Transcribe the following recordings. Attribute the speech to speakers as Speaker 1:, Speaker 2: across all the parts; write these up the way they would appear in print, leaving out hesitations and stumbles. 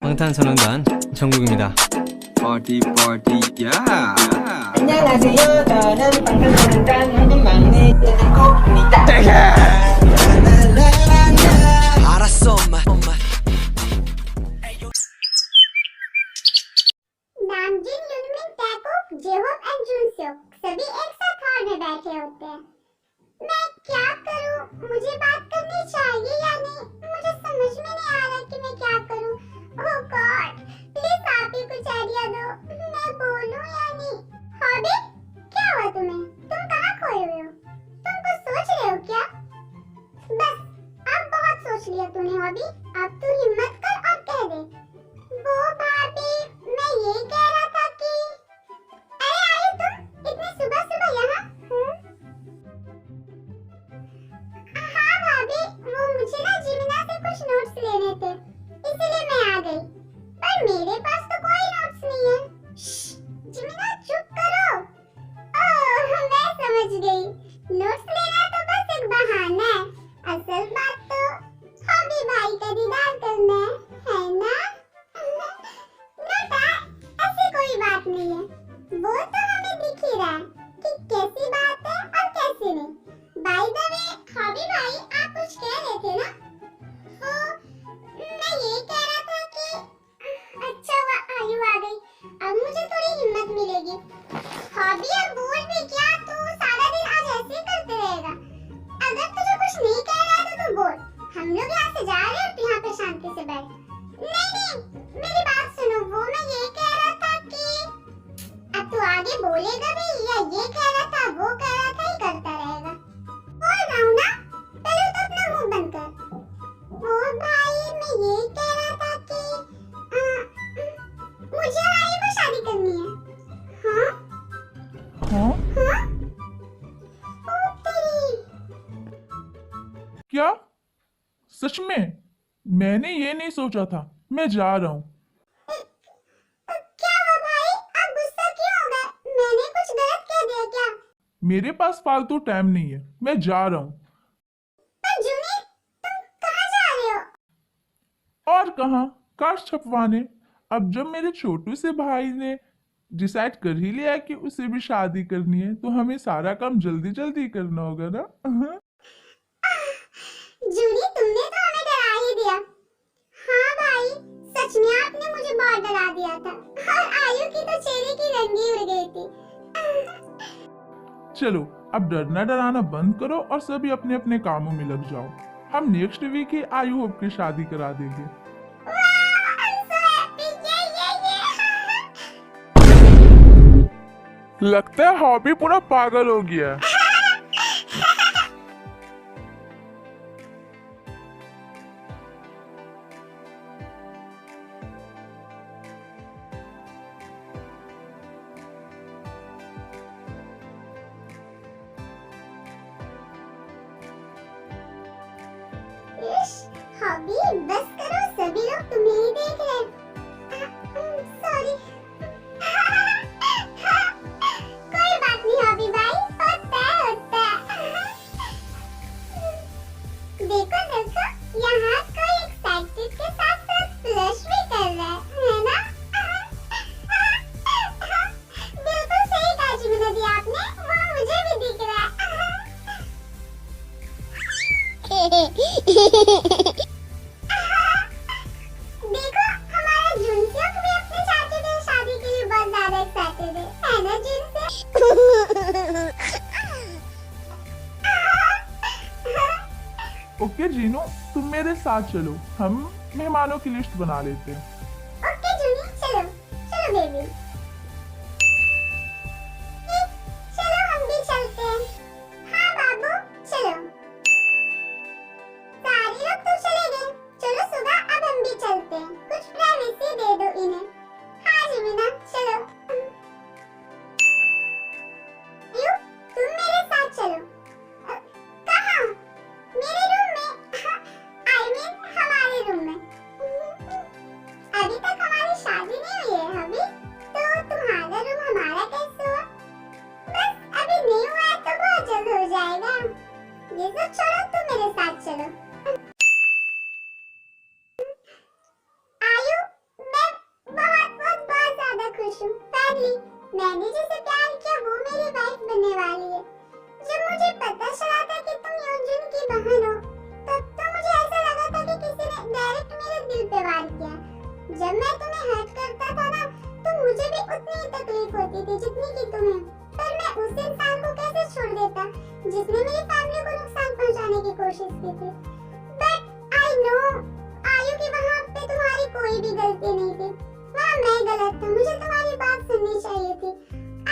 Speaker 1: 방탄소년단 정국입니다.
Speaker 2: Party party yeah.
Speaker 3: 안녕하세요. 저는 방탄소년단 현금 막내 떼국입니다.
Speaker 2: 알았어 엄마.
Speaker 4: नामजीन यूनमिन टैकुक जेहोप and जुनसेok सभी एक साथ हॉल में बैठे होते हैं। मैं क्या करूं? मुझे बात करनी चाहिए या नहीं? मुझे समझ में नहीं आ रहा कि मैं क्या करूं। ओह गॉड, प्लीज आप ही कुछ आइडिया दो। मैं बोलूं या नहीं? हॉबी, क्या हुआ तुम्हें? तुम कहाँ खोए हुए हो? तुम कुछ सोच रहे हो क्या? बस, अब बहुत सोच लिया तूने हॉबी। अब तू हिम्मत कर और कह दे। वो भाभी, मैं ये कह रहा था कि अरे आए तुम इतनी सुबह सुबह यहाँ? हाँ भाभी, वो मुझे ना जिमिना से कुछ नोट्स लेने थे, इसीलिए मैं आ गई। पर मेरे पास तो कोई नोट्स नहीं है। जिमिना चुप करो। ओह, मैं समझ गई। नोट्स लेना तो बस एक बहाना है। असल बात तो हॉबी भाई का दीदार करना है ना? बेटा, ऐसी कोई बात नहीं है। वो तो हमें दिख ही रहा है कि कैसी बात है और कैसी नहीं। बाय द वे, हॉबी भाई, आप कुछ कह रहे थे ना? वो मैं ये कह रहा था कि अच्छा हुआ आयु आ गई। अब मुझे थोड़ी हिम्मत मिलेगी। हॉबी, अब बोल भी क्या? तू सारा दिन आज ऐसे ही करते रहेगा। अगर तुझे कुछ नहीं कह रहा है तो तू बोल। हम लोग यहाँ से जा रहे हैं, तू यहाँ पे शांति से बैठ। नहीं, मेरी बात सुनो। वो मैं ये कह रहा था कि अब तू आगे बोलेगा भी या ये कह रहा था वो कह रहा था ही करता रहेगा? बोल रहा हूँ ना, पहले तो अपना मुंह बंद कर। वो भाई, मैं ये कह रहा था कि मुझे और आयु को शादी करनी है। हाँ?
Speaker 5: हाँ?
Speaker 4: हाँ? ओ तेरी।
Speaker 5: क्या? सच में? मैंने ये नहीं सोचा था। मैं जा रहा हूँ।
Speaker 4: क्या हुआ भाई? आप गुस्सा क्यों हो गए? मैंने कुछ गलत कह दिया क्या?
Speaker 5: मेरे पास फालतू टाइम नहीं है। मैं जा रहा हूँ।
Speaker 4: पर जूनी, तुम कहाँ जा रहे हो?
Speaker 5: और कहाँ? कार्ड छपवाने। अब जब मेरे छोटू से भाई ने डिसाइड कर ही लिया है कि उसे भी शादी करनी है, तो हमें सारा काम जल्दी जल्दी करना होगा ना।
Speaker 4: जूनी, तुमने तो हमें डरा ही दिया। हाँ भाई, सच में आपने मुझे बहुत डरा दिया था। और आयु की तो चेहरे की रंगी उड़ गई थी।
Speaker 5: चलो, अब डरना डराना बंद करो और सभी अपने अपने कामों में लग जाओ। हम नेक्स्ट वीक ही आयु होप की शादी करा देंगे।
Speaker 4: वाह, I'm so happy, ये।
Speaker 5: लगता है हॉबी पूरा पागल हो गया है।
Speaker 4: इश, हॉबी, बस करो, सभी लोग तुम्हें ही देख रहे हैं। सॉरी। कोई बात नहीं हॉबी भाई, होता है। देखो देखो, यहाँ कोई एक्साइटेड के साथ साथ फ्लश भी कर रहा है ना? बिल्कुल सही कहा जिमिना दी आपने, वो मुझे भी दिख रहा है। देखो, हमारा जुनसेok भी अपने चाचे की शादी के लिए बहुत ज्यादा एक्साइटेड है ना जुनसे?
Speaker 5: ओके जीनू, तुम मेरे साथ चलो। हम मेहमानों की लिस्ट बना लेते हैं।
Speaker 4: ओके जुनी, चलो चलो बेबी। चलो हम भी चलते हैं। हाँ बाबू, चलो। सारे लोग तो चले गए। चलो सुधा, अब हम भी चलते हैं। कुछ प्राइवेसी दे दो इन्हें। हाँ जिमिना, चलो। यू, तुम मेरे साथ चलो। कहाँ? मेरे रूम में। आई मीन हमारे रूम में। अभी तक हमारी शादी नहीं हुई है अभी, तो तुम्हारा रूम हमारा कैसे हुआ? बस अभी नहीं हुआ है तो बहुत जल्द हो जाएगा। ये सब छोड़ो, तुम मेरे साथ चलो। आयु, खुश हूँ। फाइनली मैंने जिसे प्यार किया वो मेरी वाइफ बनने वाली है। जब मुझे पता चला था कि तुम योंजुन की बहन हो, तब तो मुझे ऐसा लगा था कि किसी ने डायरेक्ट मेरे दिल पे वार किया। जब मैं तुम्हें हर्ट करता था ना, तो मुझे भी उतनी ही तकलीफ होती थी जितनी कि तुम्हें। पर मैं उस इंसान को कैसे छोड़ देता जिसने मेरी फैमिली को नुकसान पहुंचाने की कोशिश की थी। बट आई नो आयु कि वहाँ पे तुम्हारी कोई भी गलती नहीं थी। वहाँ मैं गलत था, मुझे तुम्हारी बात सुननी चाहिए थी।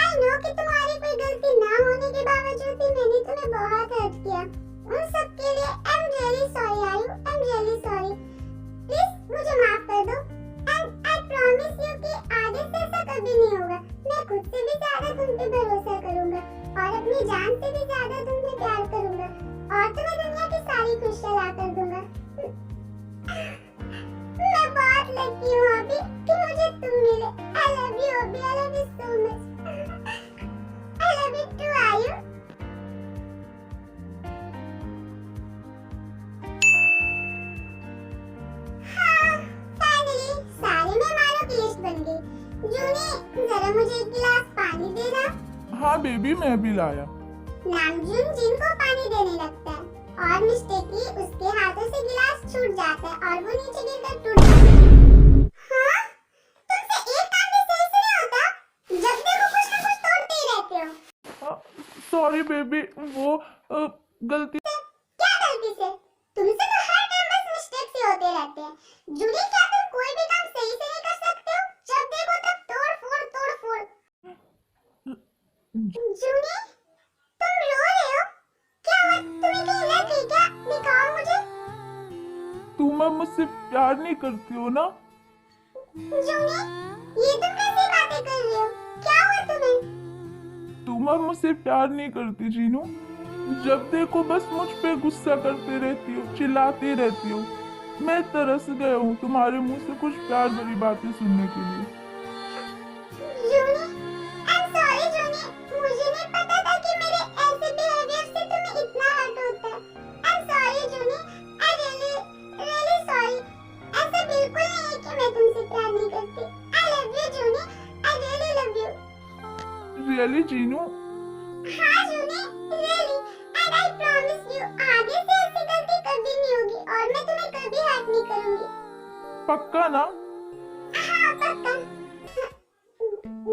Speaker 4: आई नो कि तुम्हारी कोई गलती ना होने के बावजूद भी मैंने तुम्हें बहुत हर्ट किया। उन सब के लिए आई एम रियली सॉरी आयु, I am really sorry. Please मुझे माफ कर दो एंड आई प्रॉमिस यू कि आगे से ऐसा कभी नहीं होगा। मैं खुद से भी ज्यादा तुम पे भरोसा करूंगा और अपनी जान से भी ज्यादा तुमसे प्यार करूंगा और तुम्हें दुनिया की सारी खुशियां ला कर दूंगा। मैं बहुत लकी हूँ अभी कि मुझे तुम मिले। I love you Abhi, I love you so much. I love you too Ayu. हाँ, फाइनली सारे मेहमानों की लिस्ट बन गई। जूनी जरा मुझे एक गिलास पानी देना।
Speaker 5: हाँ बेबी, मैं भी लाया।
Speaker 4: नामजून जिनको पानी देने लगता है और मिस्टेकली उसके हाथों से गिलास छूट जाता है और वो नीचे गिरकर टूट जाता है। हाँ? तुमसे एक काम भी सही से नहीं होता? जब देखो कुछ ना कुछ तोड़ते ही रहते हो।
Speaker 5: सॉरी बेबी, वो गलती।
Speaker 4: क्या गलती से? तुमसे तो हर टाइम बस मिस्टेक्स ही होते रहते हैं। जूली, क्या तुम कोई भी काम सही से नहीं कर सकते हो? जब देखो तब तोड़ फोड़। जूली, तुम रो रहे हो? क्या हुआ? तुम्हें कहीं लग गई क्या? दिखाओ मुझे।
Speaker 5: तुम अब मुझसे प्यार नहीं करती हो ना?
Speaker 4: जूली, ये तुम कैसी बातें कर रहे हो? क्या हुआ तुम्हें?
Speaker 5: तुम अब मुझसे प्यार नहीं करती जीनू। जब देखो बस मुझ पे गुस्सा करते रहती हो, चिल्लाती रहती हो। मैं तरस गया हूँ तुम्हारे मुंह से कुछ प्यार भरी बातें सुनने के लिए।
Speaker 4: Julie, I am sorry Julie, मुझे नहीं पता था कि मेरे ऐसे बिहेवियर से तुम्हें इतना हर्ट होता है। I am sorry Julie, I really sorry. ऐसा बिल्कुल नहीं है कि मैं तुमसे प्यार नहीं करती। I love you Julie, I really love you.
Speaker 5: Really Jeenu?
Speaker 4: हाँ Julie, really, and I promise you आगे से ऐसी गलती कभी नहीं होगी और मैं तुम्हें कभी हर्ट नहीं करूंगी।
Speaker 5: पक्का ना?
Speaker 4: हाँ पक्का।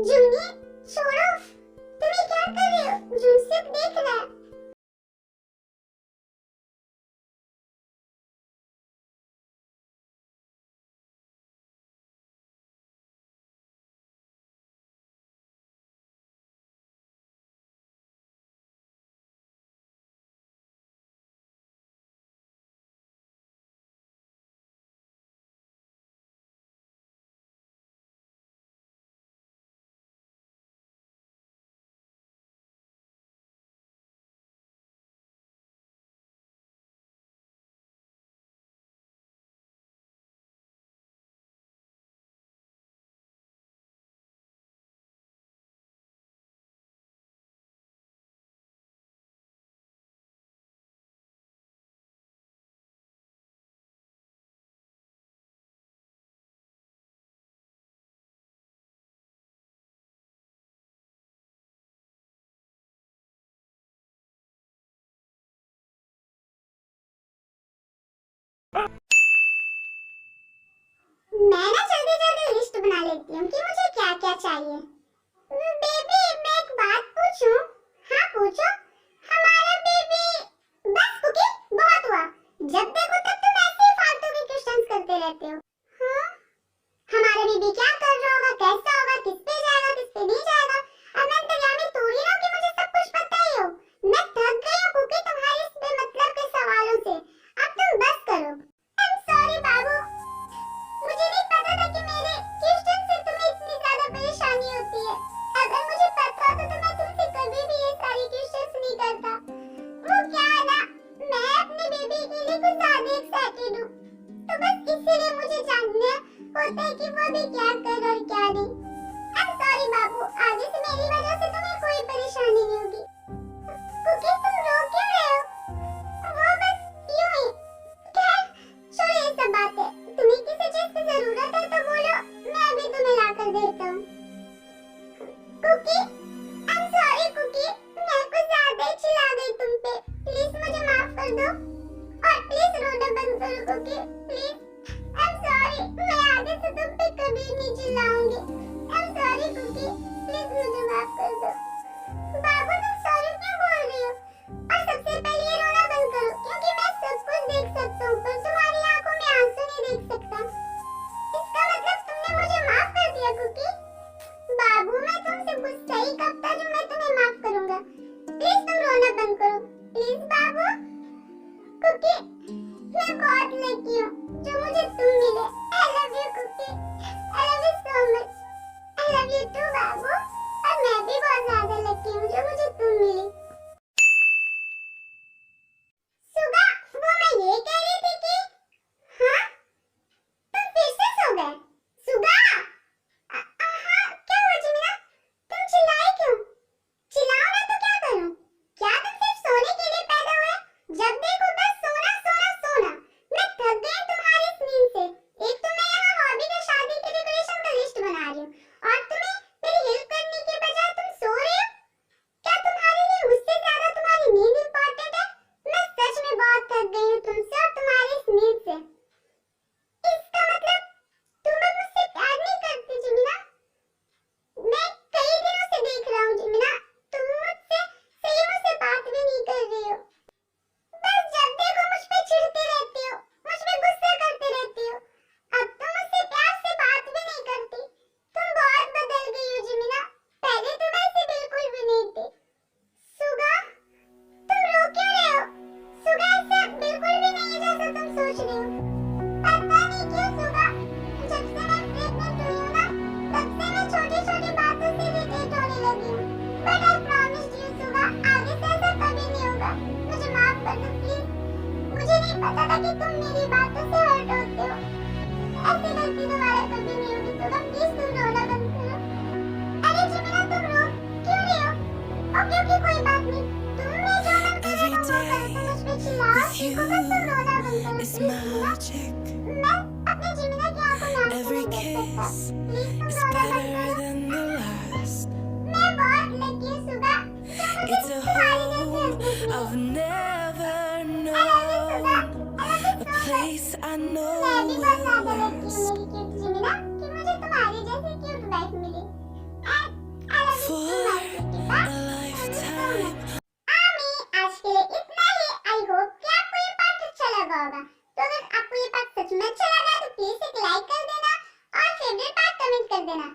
Speaker 4: जूली, छोड़ो। तुम्हें क्या कर रहे हो? जून सिर्फ देख रहा है। मैं ना जल्दी जल्दी लिस्ट बना लेती हूँ कि मुझे क्या क्या चाहिए। बेबी, मैं एक बात पूछूं? हाँ पूछो। हमारा बेबी, बस कुकी, बहुत हुआ। जब देखो तब तुम ऐसे ही फालतू के क्वेश्चंस करते रहते हो। हाँ? हमारा बेबी क्या कर रहा होगा, कैसा होगा, किस पे जाएगा, किस पे नहीं जाएगा? अब मैं इंतजामी थोड़ी ना कि मुझे सब कुछ पता ही हो। मैं थक गई हूँ कुकी तुम्हारे इस बेमतलब के सवालों से। अब तुम बस करो। आई एम सॉरी बाबू, मुझे नहीं पता था कि मेरे क्वेश्चन से तुम्हें इतनी ज्यादा परेशानी होती है। अगर मुझे पता होता तो मैं तुमसे कभी भी ये सारी क्वेश्चंस नहीं करता। वो क्या है ना, मैं अपने बेबी के लिए कुछ ज्यादा एक्साइटेड हूँ, तो बस इसीलिए मुझे जानना होता है कि वो भी क्या कर और क्या नहीं। आई एम सॉरी बाबू, आगे से मेरी वजह से तुम्हें कोई परेशानी नहीं होगी। क्योंकि तुम रो क्यों रहे हो? वो बस यूं ही। खैर छोड़ो ये सब बातें। तुम्हें किसी चीज की जरूरत है तो बोलो, मैं अभी तुम्हें ला कर देता हूँ। Cookie, I am sorry Cookie, मैं कुछ ज्यादा ही चिल्ला गई तुम पे, प्लीज मुझे माफ कर दो और प्लीज रोना बंद करो Cookie, please. I am sorry, मैं आगे से तुम पे कभी नहीं चिल्लाऊंगी। I am sorry Cookie, please मुझे माफ कर दो। बाबू तुम सॉरी क्यों बोल रही हो? और सबसे पहले ये रोना बंद करो, क्योंकि मैं सब कुछ देख सकता हूँ पर तुम्हारी आंखों में आंसू नहीं देख सकता। इसका मतलब तुमने मुझे माफ कर दिया कुकी? बाबू मैं तुमसे गुस्सा ही कब था जो मैं तुम्हें माफ करूंगा। प्लीज तुम रोना बंद करो, प्लीज बाबू। कुकी मैं बहुत लकी हूँ जो मुझे तुम मिले। I love you Cookie, I love you so much. I love you too बाबू। और मैं भी बहुत ज्यादा लकी हूँ जो मुझे तुम मिली। सुगा वो मैं ये कह रही थी कि हाँ तुम फिर से सो गए। सुगा हाँ क्या हुआ जमीना? तुम चिल्लाए क्यों? चिल्लाओ ना तो क्या करूं? क्या तुम सिर्फ सोने के लिए पैदा हुए? जब देखो बस सोना सोना सोना। मैं थक गई तुम्हारी इस नींद से। एक तो मैं यहाँ हॉबी का शादी के डेकोरेशन का लिस्ट बना रही हूँ और तुम्हें मेरी हेल्प करने के बजाय तुम सो रहे हो। क्या तुम्हारे लिए मुझसे ज्यादा तुम्हारी नींद इम्पोर्टेंट है? मैं सच में बहुत थक गई हूँ तुमसे और तुम्हारी इस नींद से। इसका मतलब तुम अब मुझसे प्यार नहीं करती जमीना? मैं कई दिनों से देख रहा हूँ जमीना, तुम मुझसे सही मुझसे बात भी नहीं कर रही हो। बस जब देखो मुझ पे चिढ़ती रहती हो, मुझ पे गुस्सा करती रहती हो। अब तुम मुझसे प्यार से बात भी नहीं करती। तुम बहुत बदल गई हो जमीना, पहले तुम ऐसे बिल्कुल भी नहीं थी। सुगा तुम रो क्यों रहे हो? सुगा ऐसा बिल्कुल भी नहीं है जैसा तुम सोच रही हो। पता नहीं क्यों सुगा, जब से मैं प्रेग्नेंट हुई हूँ ना तब से मैं छोटी छोटी बातों से इरिटेट होने लगी हूँ। बट आई प्रॉमिस यू सुगा, आगे से ऐसा कभी नहीं होगा। मुझे माफ कर दो प्लीज। मुझे नहीं पता था कि तुम मेरी बातों से हर्ट होते हो। ऐसी गलती दोबारा कभी नहीं होगी सुगा, प्लीज तुम रोना बंद करो। अरे जमीना तुम रो क्यों रही हो? ओके ओके कोई बात नहीं, तुम्हें जो मन करे तुम वो करो, तुम मुझ पे चिल्लाओ, देखो बस तुम रोना बंद करो प्लीज सुगा। मैं अपनी जमीना की आंखों में आंसू नहीं देख सकता, प्लीज तुम रोना बंद करो। मैं बहुत लकी हूँ सुगा जो मुझे तुम्हारे जैसे हस्बैंड मिले।
Speaker 6: I've never
Speaker 4: I love you
Speaker 6: known
Speaker 4: Suga, I love you
Speaker 6: a
Speaker 4: so much।
Speaker 6: place I know
Speaker 4: मैं भी बहुत ज्यादा
Speaker 6: will
Speaker 4: लकी हूँ मेरी क्यूट जमीना कि मुझे तुम्हारी जैसी क्यूट वाइफ मिली। I love you
Speaker 6: for
Speaker 4: so much cutie pie,
Speaker 6: a
Speaker 4: love you so
Speaker 6: lifetime.
Speaker 4: much। आज के लिए इतना ही। आई होप कि आपको ये पार्ट अच्छा लगा होगा। तो अगर आपको ये पार्ट सच में अच्छा लगा तो प्लीज एक लाइक कर देना और फेवरेट पार्ट कमेंट कर देना।